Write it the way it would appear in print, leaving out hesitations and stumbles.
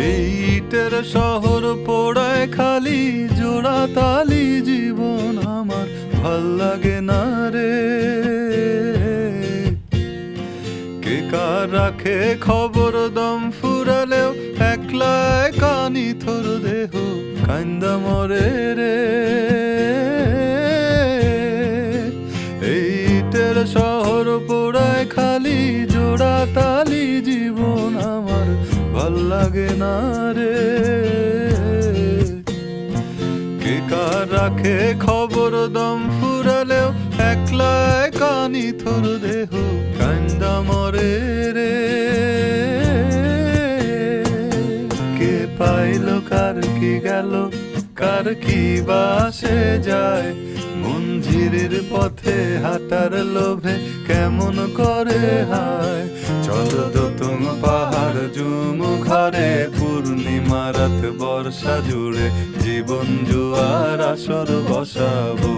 এই ইটের শহর পোড়ায় খালি জোড়া তালি জীবন আমার ভাল লাগে না রে। কে কার রাখে খবর দম ফুরালেও একলা কানি থর দেহ কান্দা মরে রে। এই ইটের শহর পোড়ায় খালি জোড়া তালি জীবন আমার ভাল লাগে না রে। কে কার রাখে খবর দম ফুরালেও একলা কানি থর দেহ কান্দা মরে রে। কে পাইল কার কি গেল কার কি বাসে যায়, মঞ্জিরের পথে হাঁটার লোভে কেমন করে হায়। চলো দোতম পাহাড় জুমু ঘরে পূর্ণিমা রাত বর্ষা জুড়ে জীবন জুয়ার আসর বসাবো।